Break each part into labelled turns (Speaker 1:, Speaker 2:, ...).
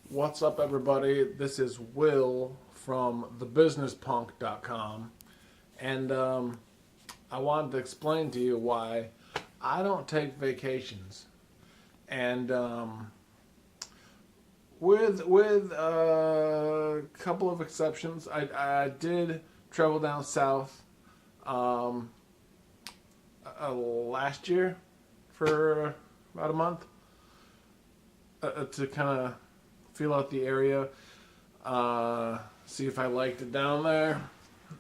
Speaker 1: What's up, everybody? This is Will from thebusinesspunk.com, and I wanted to explain to you why I don't take vacations. And with a couple of exceptions, I did travel down south um, last year for about a month to kind of feel out the area, see if I liked it down there,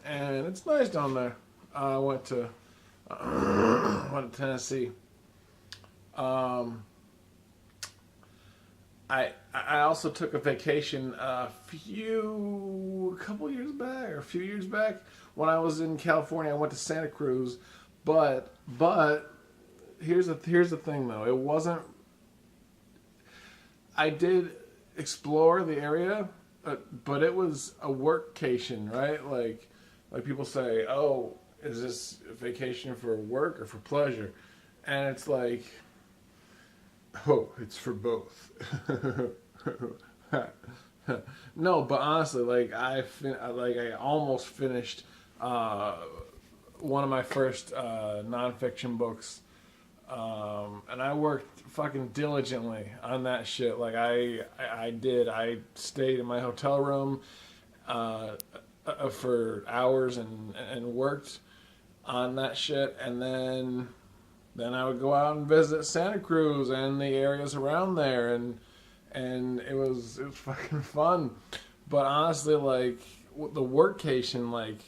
Speaker 1: and it's nice down there. I went to Tennessee. Um, I also took a vacation a few years back when I was in California. I went to Santa Cruz, but here's the thing though. It wasn't. I did explore the area, but it was a workcation, right? Like people say, "Oh, is this a vacation for work or for pleasure?" And it's like, oh, it's for both. No, but honestly, I almost finished one of my first nonfiction books. And I worked fucking diligently on that shit. Like I did. I stayed in my hotel room for hours and worked on that shit. And then I would go out and visit Santa Cruz and the areas around there, and it was fucking fun. But honestly, like the workcation, like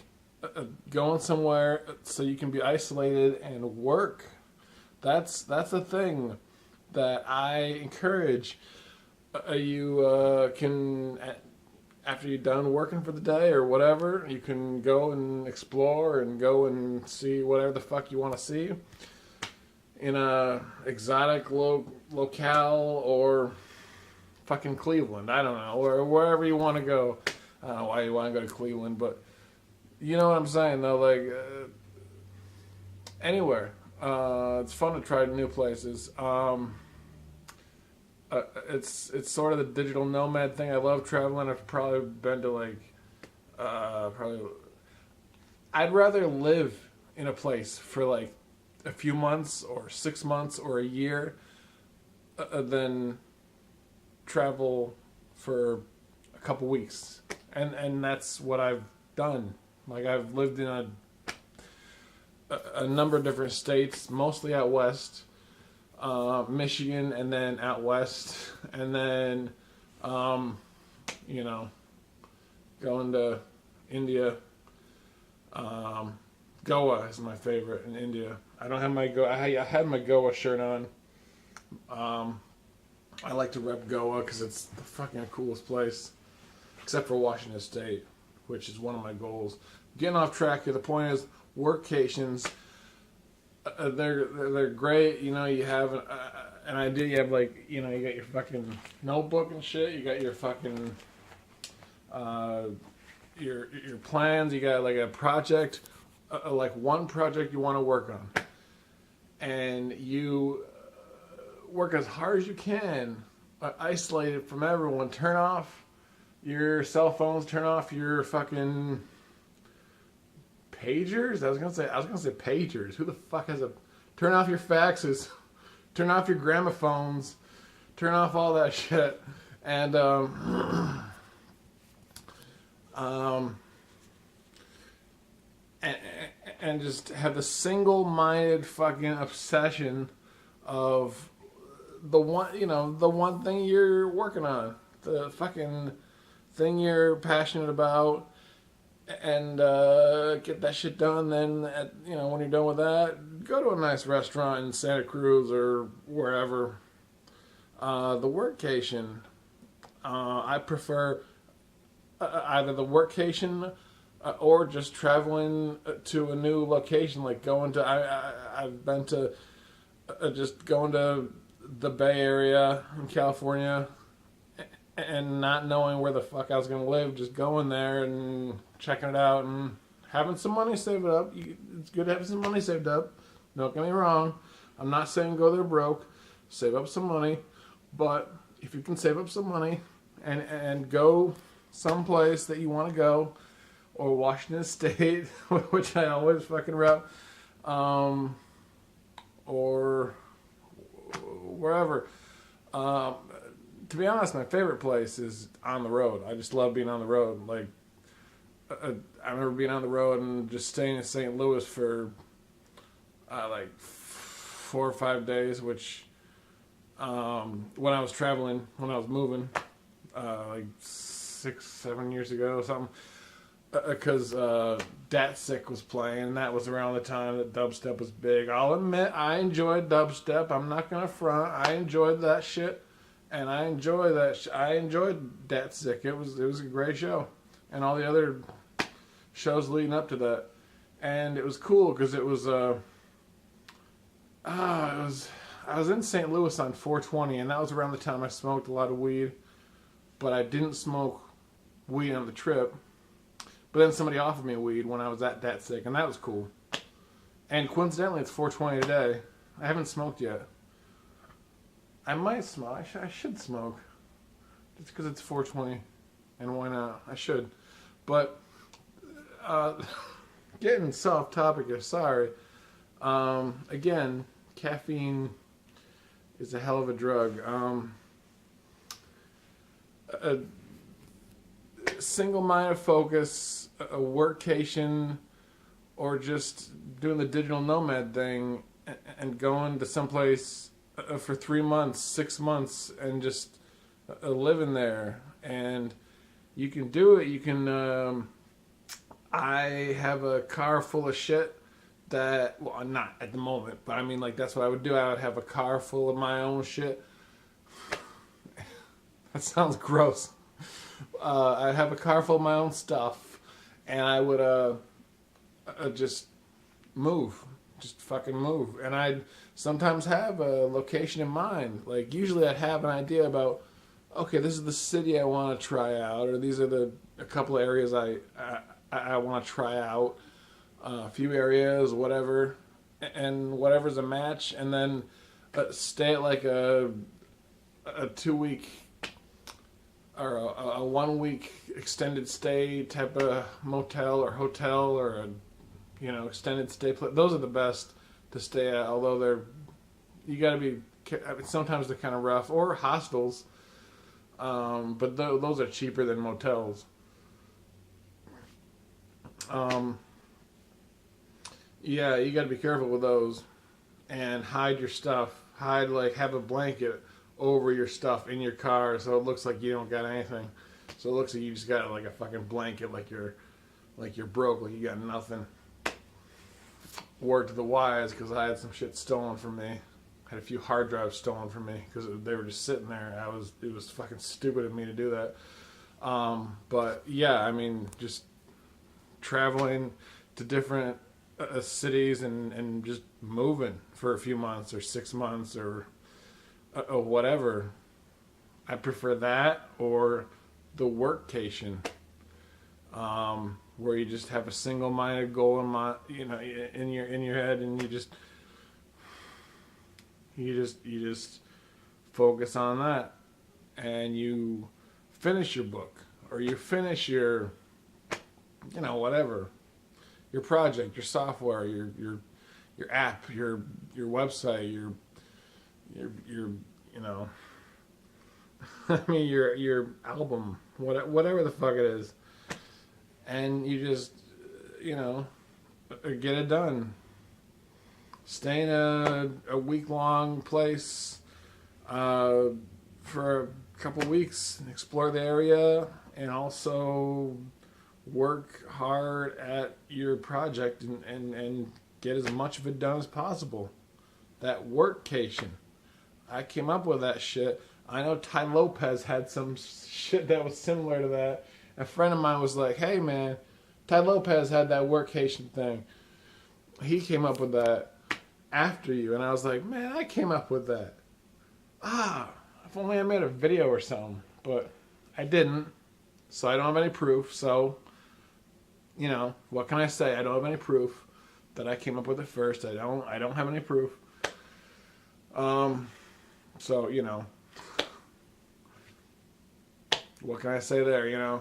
Speaker 1: going somewhere so you can be isolated and work. That's the thing that I encourage. You can, after you're done working for the day or whatever, you can go and explore and go and see whatever the fuck you want to see in a exotic locale or fucking Cleveland. I don't know, or wherever you want to go. I don't know why you want to go to Cleveland, but you know what I'm saying though. Like anywhere. It's fun to try new places. It's sort of the digital nomad thing. I love traveling. I've probably been to probably. I'd rather live in a place for like a few months or 6 months or a year than travel for a couple weeks. And that's what I've done. Like I've lived in a number of different states, mostly out west, Michigan, and then out west, and then, going to India. Goa is my favorite in India. I don't have my I had my Goa shirt on. I like to rep Goa because it's the fucking coolest place, except for Washington State, which is one of my goals. Getting off track here. The point is, workations, they're great. You know, you have an idea. You have you got your fucking notebook and shit. You got your fucking your plans. You got like a project, like one project you want to work on, and you work as hard as you can, isolated from everyone. Turn off your cell phones. Turn off your fucking pagers? I was gonna say pagers. Who the fuck has a? Turn off your faxes. Turn off your gramophones. Turn off all that shit. And and just have the single-minded fucking obsession of the one thing you're working on, the fucking thing you're passionate about. And get that shit done. Then, when you're done with that, go to a nice restaurant in Santa Cruz or wherever. The workcation, I prefer either the workcation or just traveling to a new location. Like going to, I've been to just going to the Bay Area in California and not knowing where the fuck I was going to live, just going there and checking it out and having some money saved up. It's good having some money saved up. Don't get me wrong. I'm not saying go there broke. Save up some money. But if you can save up some money, and go someplace that you want to go, or Washington State, which I always fucking rep, or wherever. To be honest, my favorite place is on the road. I just love being on the road. Like, I remember being on the road and just staying in St. Louis for like 4 or 5 days, which when I was traveling, when I was moving, like 6-7 years ago or something, because Dat Sick was playing, and that was around the time that dubstep was big. I'll admit, I enjoyed dubstep. I'm not gonna front. I enjoyed that shit, and I enjoy that. I enjoyed Dat Sick. It was a great show, and all the other shows leading up to that, and it was cool because it was I was in St. Louis on 420, and that was around the time I smoked a lot of weed, but I didn't smoke weed on the trip. But then somebody offered me weed when I was at that sick, and that was cool. And coincidentally, it's 420 today. I haven't smoked yet. I might smoke. I should smoke. Just because it's 420, and why not? I should. But getting off topic here, sorry. Again, caffeine is a hell of a drug. A single-minded focus, a workcation, or just doing the digital nomad thing and going to someplace for 3 months, 6 months, and just living there. And you can do it. You can. I have a car full of shit that, well, not at the moment, but I mean, like, that's what I would do. I would have a car full of my own shit. That sounds gross. I'd have a car full of my own stuff, and I would just move. Just fucking move. And I'd sometimes have a location in mind. Like, usually I'd have an idea about, okay, this is the city I want to try out, or these are a couple of areas I want to try out, a few areas, whatever, and whatever's a match, and then stay at like a 2-week or a 1-week extended stay type of motel or hotel, or a extended stay place. Those are the best to stay at, although you got to be, I mean, sometimes they're kind of rough, or hostels, but those are cheaper than motels. Yeah, you got to be careful with those, and hide your stuff. Have a blanket over your stuff in your car, so it looks like you don't got anything. So it looks like you just got like a fucking blanket, like you're broke, like you got nothing. Word to the wise, because I had some shit stolen from me. Had a few hard drives stolen from me because they were just sitting there. It was fucking stupid of me to do that. But yeah, I mean, just traveling to different cities and just moving for a few months or 6 months or whatever. I prefer that or the workcation, where you just have a single-minded goal in your head, and you just focus on that, and you finish your book, or you finish your whatever, your project, your software, your app, your website, your I mean your album, whatever the fuck it is, and you just get it done. Stay in a week-long place for a couple weeks, explore the area, and also work hard at your project and get as much of it done as possible. That workcation. I came up with that shit. I know Ty Lopez had some shit that was similar to that. A friend of mine was like, hey man, Ty Lopez had that workcation thing. He came up with that after you. And I was like, man, I came up with that. If only I made a video or something. But I didn't. So I don't have any proof. So, what can I say? I don't have any proof that I came up with it first. I don't have any proof. So, What can I say there?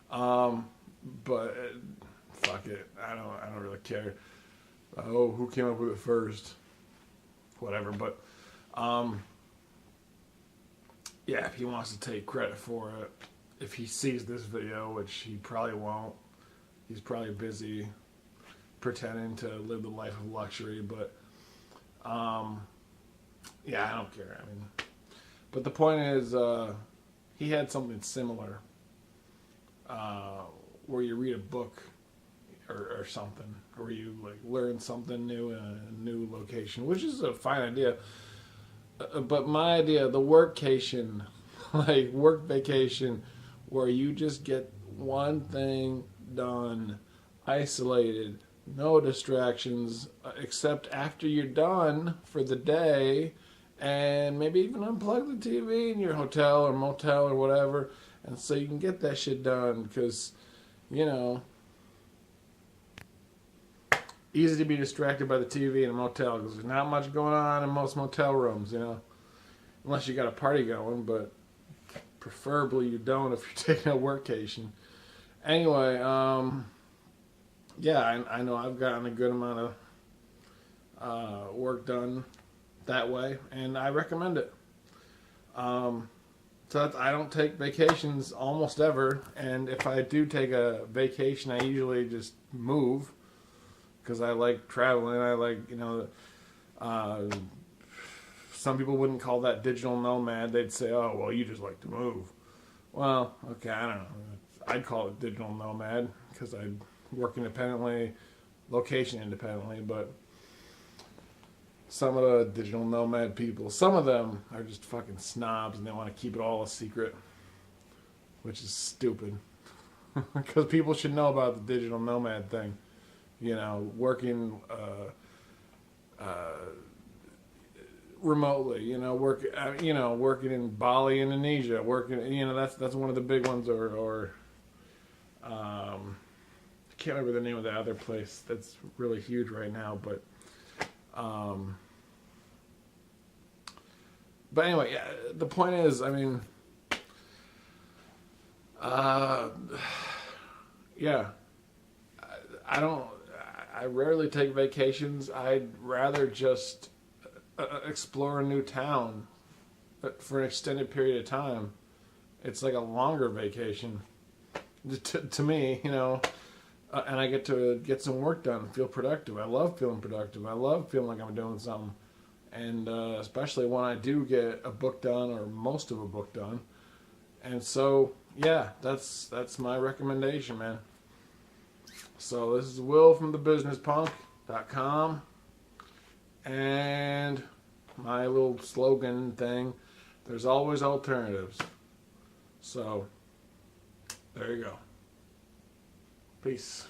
Speaker 1: But fuck it. I don't really care. Oh, who came up with it first? Whatever. But yeah, if he wants to take credit for it, if he sees this video, which he probably won't, he's probably busy pretending to live the life of luxury. But yeah, I don't care. I mean, but the point is, he had something similar, where you read a book or something, or you like learn something new in a new location, which is a fine idea. But my idea, the workcation, like work vacation, where you just get one thing done, isolated, no distractions, except after you're done for the day, and maybe even unplug the TV in your hotel or motel or whatever, and so you can get that shit done, because, easy to be distracted by the TV in a motel, because there's not much going on in most motel rooms, unless you got a party going, but preferably you don't if you're taking a workcation. Anyway, yeah, I know I've gotten a good amount of work done that way, and I recommend it. So I don't take vacations almost ever, and if I do take a vacation, I usually just move, because I like traveling. I like, some people wouldn't call that digital nomad. They'd say, oh, well, you just like to move. Well, okay, I don't know. I'd call it digital nomad, because I work independently, location independently, but some of the digital nomad people, some of them are just fucking snobs, and they want to keep it all a secret, which is stupid. Because people should know about the digital nomad thing. Working remotely, working in Bali, Indonesia, that's one of the big ones, or I can't remember the name of the other place that's really huge right now, but anyway, yeah, the point is, I mean, yeah, I rarely take vacations. I'd rather just explore a new town for an extended period of time. It's like a longer vacation to me, and I get to get some work done, feel productive. I love feeling productive. I love feeling like I'm doing something. And especially when I do get a book done, or most of a book done. And so, yeah, that's my recommendation, man. So this is Will from thebusinesspunk.com, and my little slogan thing, there's always alternatives. So there you go. Peace.